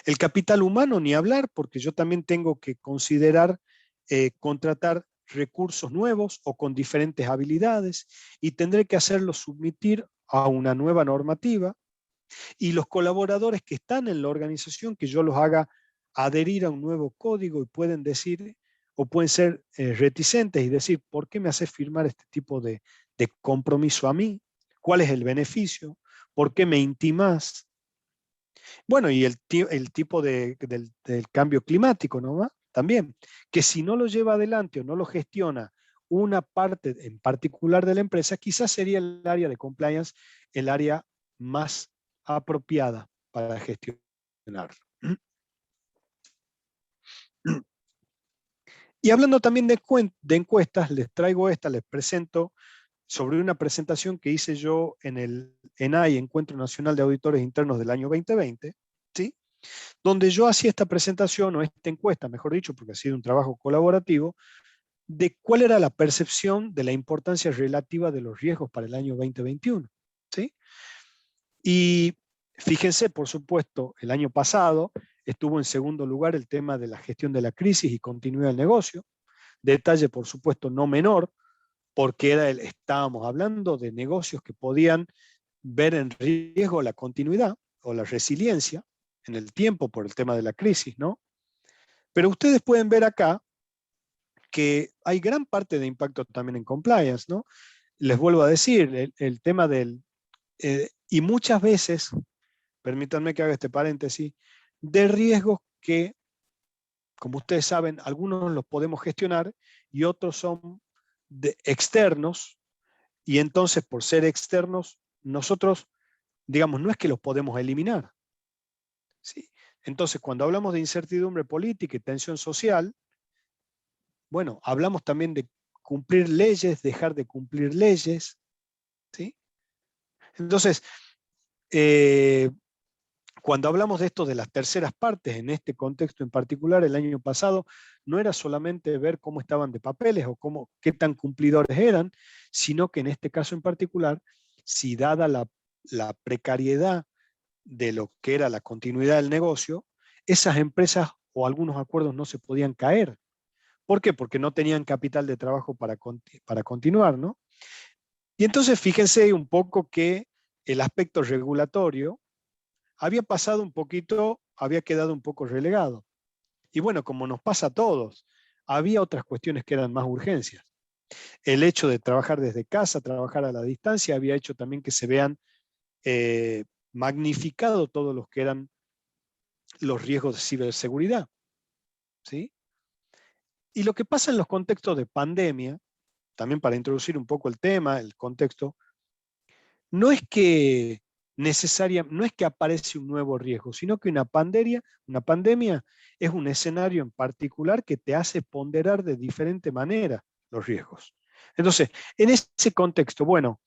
El capital humano, ni hablar, porque yo también tengo que considerar contratar recursos nuevos o con diferentes habilidades y tendré que hacerlo submitir a una nueva normativa, y los colaboradores que están en la organización, que yo los haga adherir a un nuevo código, y pueden decir o pueden ser reticentes y decir, ¿por qué me haces firmar este tipo de compromiso a mí? ¿Cuál es el beneficio? ¿Por qué me intimas? Bueno, y el tipo del cambio climático, ¿no? también, que si no lo lleva adelante o no lo gestiona una parte en particular de la empresa, quizás sería el área de compliance el área más apropiada para gestionar. Y hablando también de encuestas, les traigo les presento sobre una presentación que hice yo en el ENAI, Encuentro Nacional de Auditores Internos del año 2020, ¿sí? Donde yo hacía esta presentación, o esta encuesta, mejor dicho, porque ha sido un trabajo colaborativo, de cuál era la percepción de la importancia relativa de los riesgos para el año 2021, ¿sí? Y fíjense, por supuesto, el año pasado estuvo en segundo lugar el tema de la gestión de la crisis y continuidad del negocio. Detalle, por supuesto, no menor, porque estábamos hablando de negocios que podían ver en riesgo la continuidad o la resiliencia en el tiempo por el tema de la crisis, ¿no? Pero ustedes pueden ver acá que hay gran parte de impacto también en compliance, ¿no? Les vuelvo a decir, el tema y muchas veces, permítanme que haga este paréntesis, de riesgos que, como ustedes saben, algunos los podemos gestionar y otros son externos, y entonces por ser externos, nosotros, digamos, no es que los podemos eliminar, ¿sí? Entonces, cuando hablamos de incertidumbre política y tensión social, bueno, hablamos también de cumplir leyes, dejar de cumplir leyes, ¿sí? Entonces, cuando hablamos de esto de las terceras partes, en este contexto en particular, el año pasado, no era solamente ver cómo estaban de papeles o qué tan cumplidores eran, sino que en este caso en particular, si dada la precariedad de lo que era la continuidad del negocio, esas empresas o algunos acuerdos no se podían caer. ¿Por qué? Porque no tenían capital de trabajo para continuar, ¿no? Y entonces fíjense un poco que el aspecto regulatorio había pasado un poquito, había quedado un poco relegado. Y bueno, como nos pasa a todos, había otras cuestiones que eran más urgencias. El hecho de trabajar desde casa, trabajar a la distancia, había hecho también que se vean magnificado todos los que eran los riesgos de ciberseguridad, ¿sí? Y lo que pasa en los contextos de pandemia, también para introducir un poco el tema, el contexto, no es que no es que aparece un nuevo riesgo, sino que una pandemia es un escenario en particular que te hace ponderar de diferente manera los riesgos. Entonces, en ese contexto, bueno,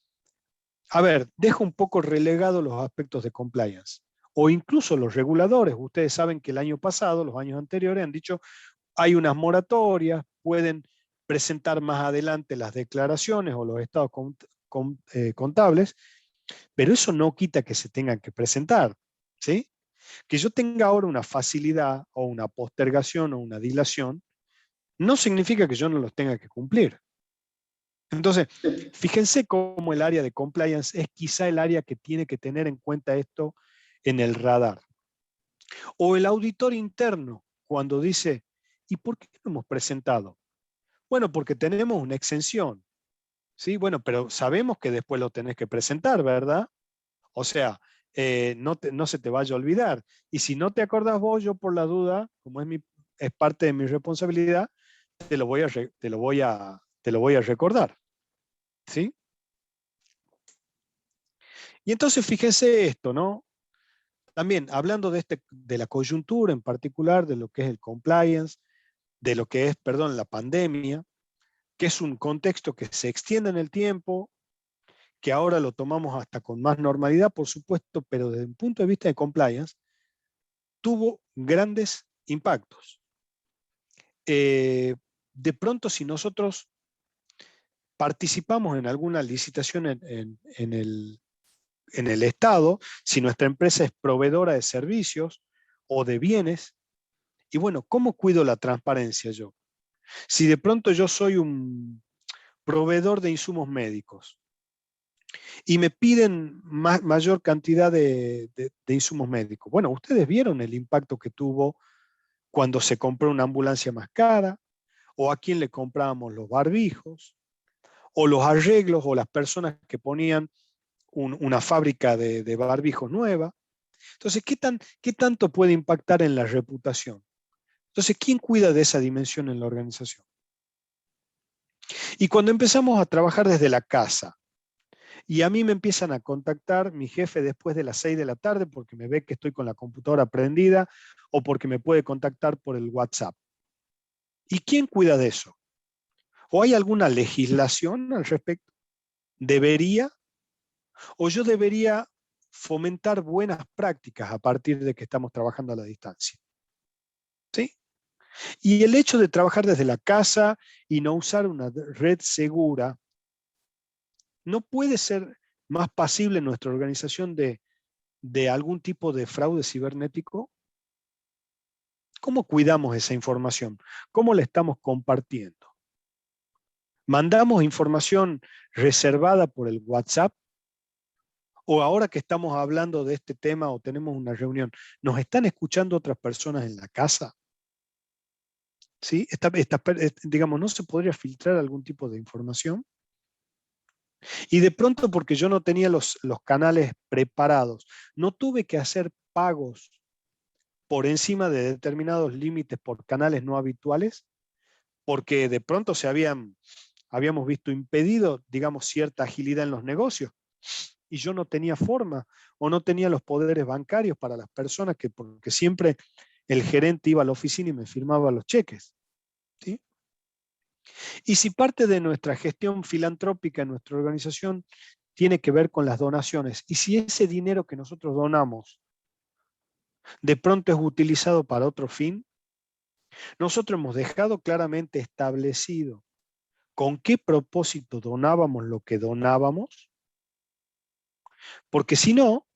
a ver, dejo un poco relegado los aspectos de compliance o incluso los reguladores. Ustedes saben que el año pasado, los años anteriores han dicho hay unas moratorias, pueden presentar más adelante las declaraciones o los estados contables, pero eso no quita que se tengan que presentar, ¿sí? Que yo tenga ahora una facilidad o una postergación o una dilación, no significa que yo no los tenga que cumplir. Entonces, fíjense cómo el área de compliance es quizá el área que tiene que tener en cuenta esto en el radar. O el auditor interno, cuando dice, ¿y por qué no hemos presentado? Bueno, porque tenemos una exención. Sí, bueno, pero sabemos que después lo tenés que presentar, ¿verdad? O sea, no se te vaya a olvidar. Y si no te acordás vos, yo por la duda, como es parte de mi responsabilidad, te lo voy a recordar. ¿Sí? Y entonces fíjese esto, ¿no? También hablando de la coyuntura en particular, de lo que es el compliance, de lo que es, perdón, la pandemia, que es un contexto que se extiende en el tiempo, que ahora lo tomamos hasta con más normalidad, por supuesto, pero desde un punto de vista de compliance, tuvo grandes impactos. De pronto, si nosotros participamos en alguna licitación en el Estado, si nuestra empresa es proveedora de servicios o de bienes, y bueno, ¿cómo cuido la transparencia yo? Si de pronto yo soy un proveedor de insumos médicos y me piden mayor cantidad de insumos médicos, bueno, ustedes vieron el impacto que tuvo cuando se compró una ambulancia más cara, o a quién le comprábamos los barbijos, o los arreglos, o las personas que ponían una fábrica de barbijos nueva. Entonces, ¿qué tanto puede impactar en la reputación? Entonces, ¿quién cuida de esa dimensión en la organización? Y cuando empezamos a trabajar desde la casa, y a mí me empiezan a contactar mi jefe después de las 6 de la tarde porque me ve que estoy con la computadora prendida o porque me puede contactar por el WhatsApp. ¿Y quién cuida de eso? ¿O hay alguna legislación al respecto? ¿Debería? ¿O yo debería fomentar buenas prácticas a partir de que estamos trabajando a la distancia? ¿Sí? Y el hecho de trabajar desde la casa y no usar una red segura no puede ser más pasible en nuestra organización de algún tipo de fraude cibernético. ¿Cómo cuidamos esa información? ¿Cómo la estamos compartiendo? ¿Mandamos información reservada por el WhatsApp? ¿O ahora que estamos hablando de este tema o tenemos una reunión, nos están escuchando otras personas en la casa? ¿Sí? Digamos, ¿no se podría filtrar algún tipo de información? Y de pronto, porque yo no tenía los canales preparados, no tuve que hacer pagos por encima de determinados límites por canales no habituales, porque de pronto habíamos visto impedido, digamos, cierta agilidad en los negocios. Y yo no tenía forma o no tenía los poderes bancarios para las personas porque siempre el gerente iba a la oficina y me firmaba los cheques. ¿Sí? Y si parte de nuestra gestión filantrópica en nuestra organización tiene que ver con las donaciones, y si ese dinero que nosotros donamos de pronto es utilizado para otro fin, nosotros hemos dejado claramente establecido con qué propósito donábamos lo que donábamos, porque si no,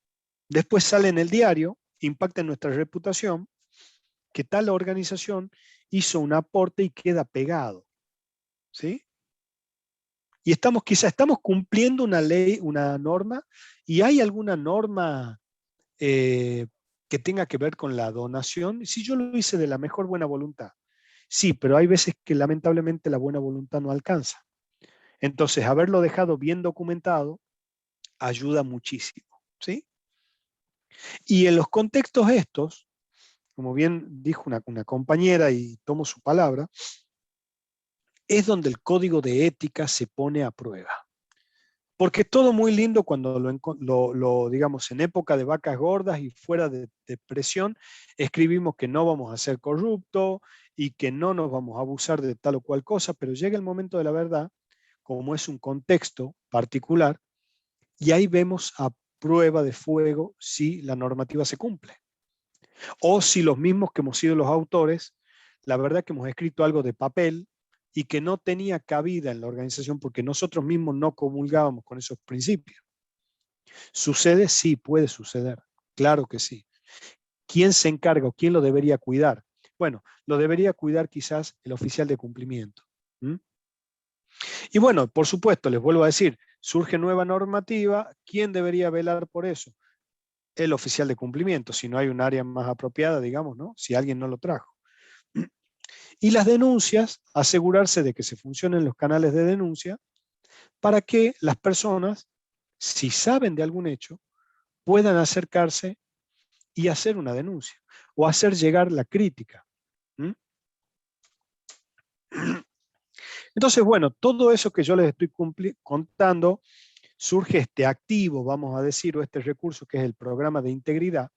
después sale en el diario, impacta en nuestra reputación, que tal organización hizo un aporte y queda pegado. ¿Sí? Y quizá estamos cumpliendo una ley, una norma, y hay alguna norma que tenga que ver con la donación. Si yo lo hice de la mejor buena voluntad, sí, pero hay veces que lamentablemente la buena voluntad no alcanza. Entonces, haberlo dejado bien documentado ayuda muchísimo. ¿Sí? Y en los contextos estos, como bien dijo una compañera y tomo su palabra, es donde el código de ética se pone a prueba. Porque es todo muy lindo cuando digamos, en época de vacas gordas y fuera de presión, escribimos que no vamos a ser corruptos y que no nos vamos a abusar de tal o cual cosa, pero llega el momento de la verdad, como es un contexto particular, y ahí vemos a prueba de fuego si la normativa se cumple. O si los mismos que hemos sido los autores, la verdad que hemos escrito algo de papel y que no tenía cabida en la organización porque nosotros mismos no comulgábamos con esos principios. ¿Sucede? Sí, puede suceder. Claro que sí. ¿Quién se encarga o quién lo debería cuidar? Bueno, lo debería cuidar quizás el oficial de cumplimiento. Y bueno, por supuesto, les vuelvo a decir, surge nueva normativa, ¿quién debería velar por eso? El oficial de cumplimiento, si no hay un área más apropiada, digamos, ¿no? Si alguien no lo trajo. Y las denuncias, asegurarse de que se funcionen los canales de denuncia para que las personas, si saben de algún hecho, puedan acercarse y hacer una denuncia o hacer llegar la crítica. Entonces, bueno, todo eso que yo les estoy contando, surge este activo, vamos a decir, o este recurso que es el programa de integridad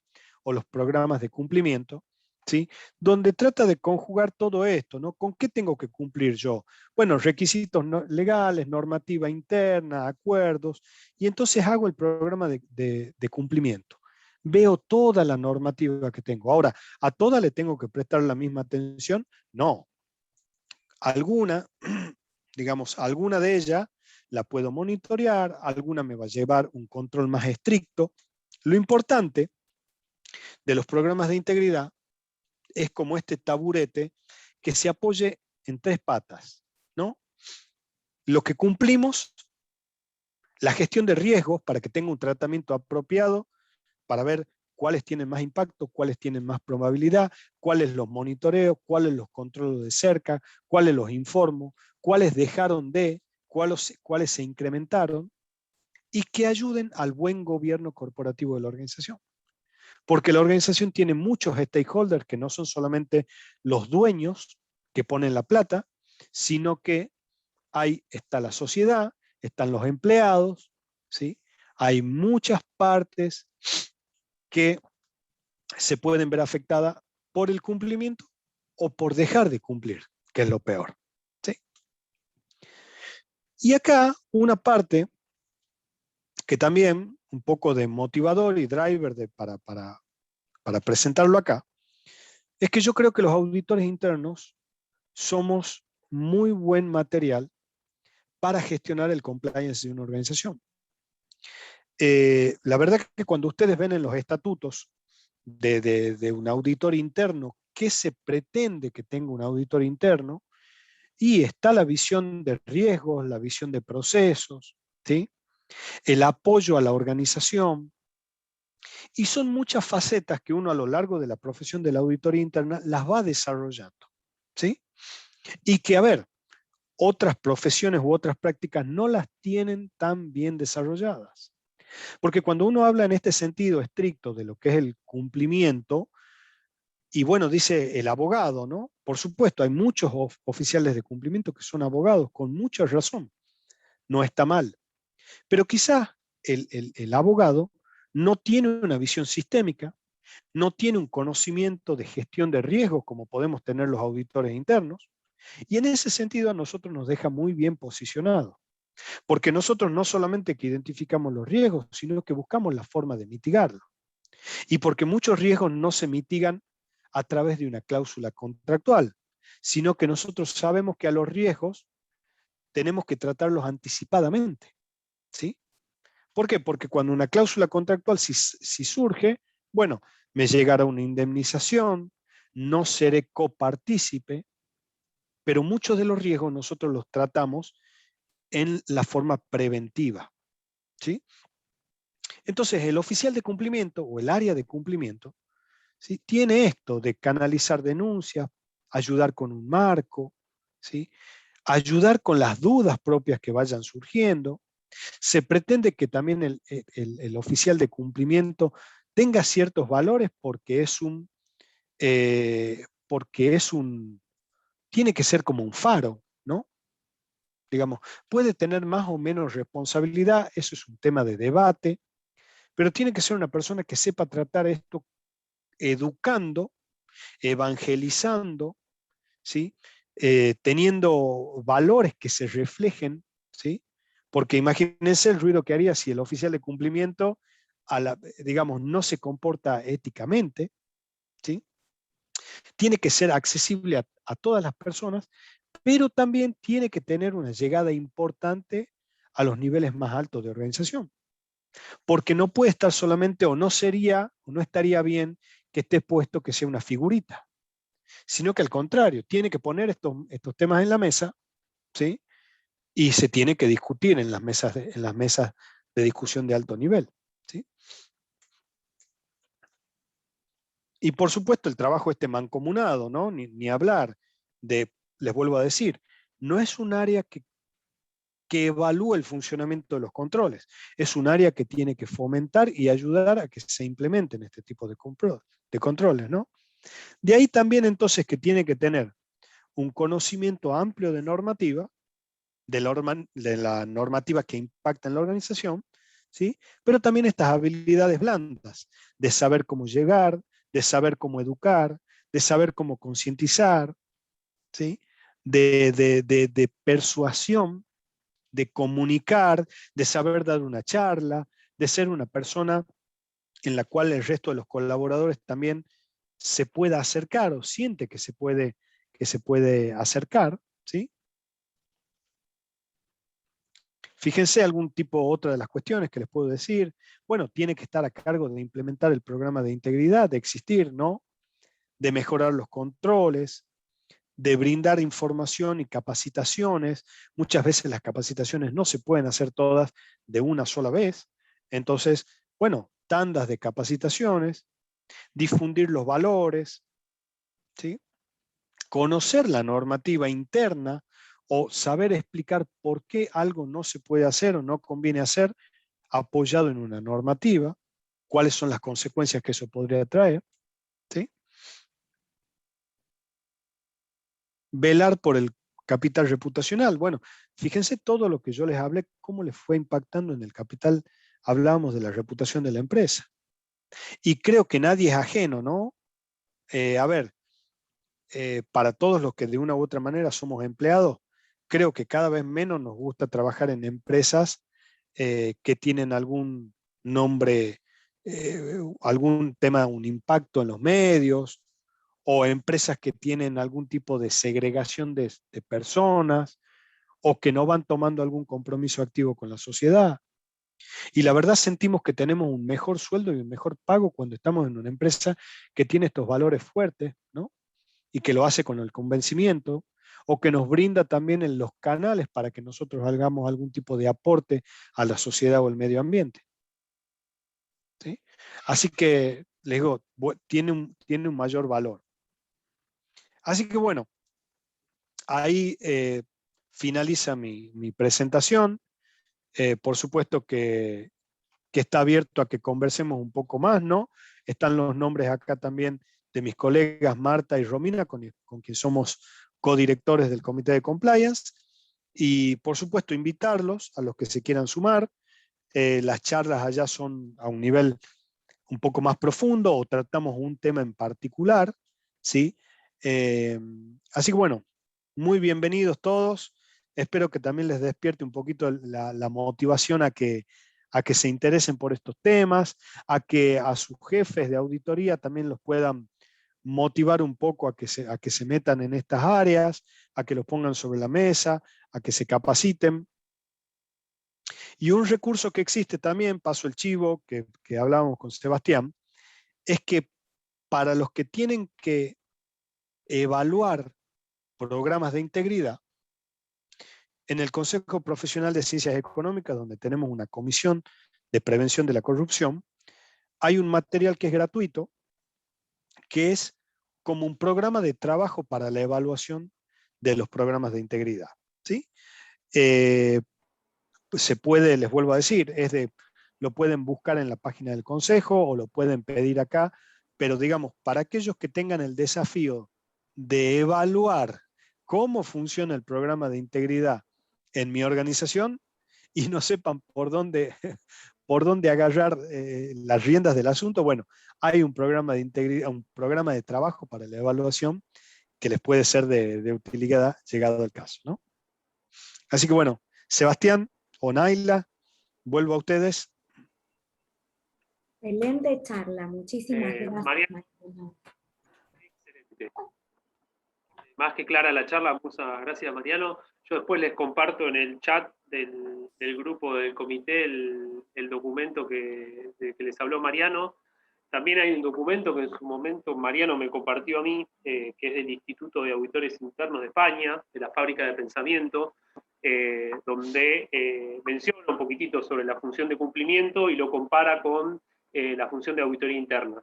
o los programas de cumplimiento, ¿sí? Donde trata de conjugar todo esto, ¿no? ¿Con qué tengo que cumplir yo? Bueno, requisitos legales, normativa interna, acuerdos, y entonces hago el programa de cumplimiento. Veo toda la normativa que tengo. Ahora, ¿a toda le tengo que prestar la misma atención? No. Alguna, digamos, alguna de ellas la puedo monitorear, alguna me va a llevar un control más estricto. Lo importante de los programas de integridad es como este taburete que se apoye en 3 patas, ¿no? Lo que cumplimos, la gestión de riesgos para que tenga un tratamiento apropiado, para ver cuáles tienen más impacto, cuáles tienen más probabilidad, cuáles los monitoreo, cuáles los controlo de cerca, cuáles los informo, cuáles dejaron de, cuáles se incrementaron, y que ayuden al buen gobierno corporativo de la organización. Porque la organización tiene muchos stakeholders que no son solamente los dueños que ponen la plata, sino que está la sociedad, están los empleados, ¿sí? Hay muchas partes que se pueden ver afectadas por el cumplimiento o por dejar de cumplir, que es lo peor, ¿sí? Y acá una parte que también, un poco de motivador y driver para presentarlo acá, es que yo creo que los auditores internos somos muy buen material para gestionar el compliance de una organización. La verdad que cuando ustedes ven en los estatutos de un auditor interno, ¿qué se pretende que tenga un auditor interno? Y está la visión de riesgos, la visión de procesos, ¿sí? El apoyo a la organización. Y son muchas facetas que uno a lo largo de la profesión de la auditoría interna las va desarrollando, ¿sí? Y que, a ver, otras profesiones u otras prácticas no las tienen tan bien desarrolladas. Porque cuando uno habla en este sentido estricto de lo que es el cumplimiento, y bueno, dice el abogado, ¿no? Por supuesto, hay muchos oficiales de cumplimiento que son abogados, con mucha razón. No está mal. Pero quizás el abogado no tiene una visión sistémica, no tiene un conocimiento de gestión de riesgos como podemos tener los auditores internos, y en ese sentido a nosotros nos deja muy bien posicionados, porque nosotros no solamente que identificamos los riesgos, sino que buscamos la forma de mitigarlos. Y porque muchos riesgos no se mitigan a través de una cláusula contractual, sino que nosotros sabemos que a los riesgos tenemos que tratarlos anticipadamente, ¿sí? ¿Por qué? Porque cuando una cláusula contractual si surge, bueno, me llegará una indemnización, no seré copartícipe, pero muchos de los riesgos nosotros los tratamos en la forma preventiva, ¿sí? Entonces, el oficial de cumplimiento o el área de cumplimiento, ¿sí?, tiene esto de canalizar denuncias, ayudar con un marco, ¿sí?, ayudar con las dudas propias que vayan surgiendo. Se pretende que también el oficial de cumplimiento tenga ciertos valores porque tiene que ser como un faro, ¿no? Digamos, puede tener más o menos responsabilidad, eso es un tema de debate, pero tiene que ser una persona que sepa tratar esto educando, evangelizando, ¿sí? Teniendo valores que se reflejen, ¿sí? Porque imagínense el ruido que haría si el oficial de cumplimiento, digamos, no se comporta éticamente, ¿sí? Tiene que ser accesible a todas las personas, pero también tiene que tener una llegada importante a los niveles más altos de organización. Porque no puede estar solamente, o no estaría bien que esté puesto que sea una figurita, sino que al contrario, tiene que poner estos temas en la mesa, ¿sí? Y se tiene que discutir en las mesas de discusión de alto nivel, ¿sí? Y por supuesto el trabajo mancomunado, ¿no? Ni hablar les vuelvo a decir, no es un área que evalúa el funcionamiento de los controles, es un área que tiene que fomentar y ayudar a que se implementen este tipo de controles, ¿no? De ahí también entonces que tiene que tener un conocimiento amplio de normativa, de la normativa que impacta en la organización, ¿sí? Pero también estas habilidades blandas, de saber cómo llegar, de saber cómo educar, de saber cómo concientizar, ¿sí? De persuasión, de comunicar, de saber dar una charla, de ser una persona en la cual el resto de los colaboradores también se pueda acercar o siente que se puede acercar, ¿sí? Fíjense otra de las cuestiones que les puedo decir. Bueno, tiene que estar a cargo de implementar el programa de integridad, de existir, ¿no? De mejorar los controles, de brindar información y capacitaciones. Muchas veces las capacitaciones no se pueden hacer todas de una sola vez. Entonces, bueno, tandas de capacitaciones, difundir los valores, ¿sí? Conocer la normativa interna o saber explicar por qué algo no se puede hacer o no conviene hacer apoyado en una normativa, cuáles son las consecuencias que eso podría traer, ¿sí? Velar por el capital reputacional. Bueno, fíjense todo lo que yo les hablé, cómo les fue impactando en el capital. Hablábamos de la reputación de la empresa. Y creo que nadie es ajeno, ¿no? A ver, para todos los que de una u otra manera somos empleados, creo que cada vez menos nos gusta trabajar en empresas que tienen algún nombre, algún tema, un impacto en los medios, o empresas que tienen algún tipo de segregación de personas, o que no van tomando algún compromiso activo con la sociedad. Y la verdad sentimos que tenemos un mejor sueldo y un mejor pago cuando estamos en una empresa que tiene estos valores fuertes, ¿no? Y que lo hace con el convencimiento, o que nos brinda también en los canales para que nosotros hagamos algún tipo de aporte a la sociedad o el medio ambiente, ¿sí? Así que, les digo, tiene un mayor valor. Así que bueno, ahí finaliza mi presentación. Por supuesto que está abierto a que conversemos un poco más, ¿no? Están los nombres acá también de mis colegas Marta y Romina, con quien somos codirectores del Comité de Compliance, y por supuesto invitarlos a los que se quieran sumar. Las charlas allá son a un nivel un poco más profundo, o tratamos un tema en particular, ¿sí? Así que bueno, muy bienvenidos todos. Espero que también les despierte un poquito la motivación a que se interesen por estos temas, a que a sus jefes de auditoría también los puedan motivar un poco a que se metan en estas áreas, a que los pongan sobre la mesa, a que se capaciten. Y un recurso que existe también, paso el chivo, que hablábamos con Sebastián, es que para los que tienen que evaluar programas de integridad, en el Consejo Profesional de Ciencias Económicas, donde tenemos una comisión de prevención de la corrupción, hay un material que es gratuito, que es como un programa de trabajo para la evaluación de los programas de integridad, ¿sí? Se puede, les vuelvo a decir, lo pueden buscar en la página del Consejo o lo pueden pedir acá, pero digamos, para aquellos que tengan el desafío de evaluar cómo funciona el programa de integridad en mi organización y no sepan por dónde, por dónde agarrar las riendas del asunto, bueno, hay un programa de integridad, un programa de trabajo para la evaluación que les puede ser de utilidad llegado el caso, ¿no? Así que bueno, Sebastián o Naila, vuelvo a ustedes. Excelente charla, muchísimas gracias. Mariano, excelente. Más que clara la charla, muchas gracias Mariano. Yo después les comparto en el chat del grupo del comité el documento que les habló Mariano. También hay un documento que en su momento Mariano me compartió a mí, que es del Instituto de Auditores Internos de España, de la Fábrica de Pensamiento, donde menciona un poquitito sobre la función de cumplimiento y lo compara con la función de auditoría interna.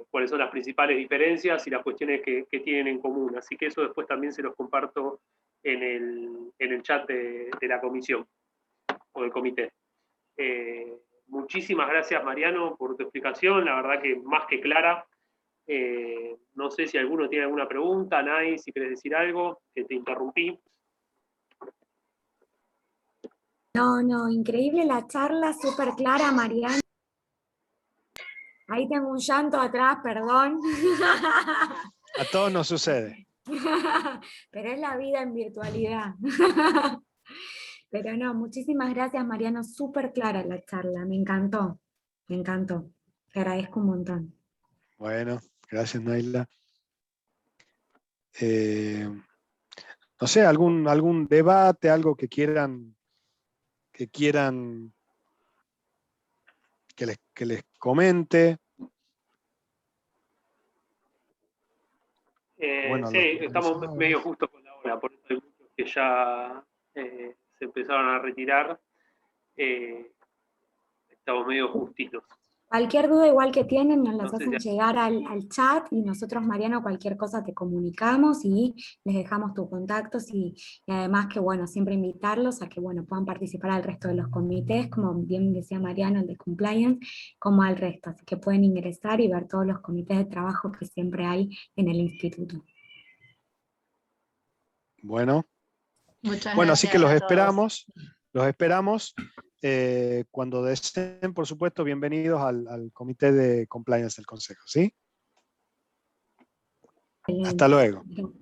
Cuáles son las principales diferencias y las cuestiones que tienen en común. Así que eso después también se los comparto en el chat de la comisión o del comité. Muchísimas gracias Mariano por tu explicación, la verdad que más que clara. No sé si alguno tiene alguna pregunta, Nay, si querés decir algo, que te interrumpí. No, increíble la charla, súper clara, Mariano. Ahí tengo un llanto atrás, perdón. A todos nos sucede. Pero es la vida en virtualidad. Pero no, muchísimas gracias, Mariano, súper clara la charla, me encantó, te agradezco un montón. Bueno, gracias Naila. No sé, algún debate, algo que quieran que les comente. Bueno, sí, estamos medio justos con la hora, por eso hay muchos que ya se empezaron a retirar. Estamos medio justitos. Cualquier duda igual que tienen, nos las No sé hacen si- llegar al chat y nosotros, Mariano, cualquier cosa te comunicamos y les dejamos tus contactos y además que, bueno, siempre invitarlos a que, bueno, puedan participar al resto de los comités, como bien decía Mariano, el de compliance, como al resto. Así que pueden ingresar y ver todos los comités de trabajo que siempre hay en el instituto. Bueno, Muchas bueno, así que gracias a todos. los esperamos. Cuando deseen, por supuesto, bienvenidos al comité de compliance del Consejo, ¿sí? Hasta luego.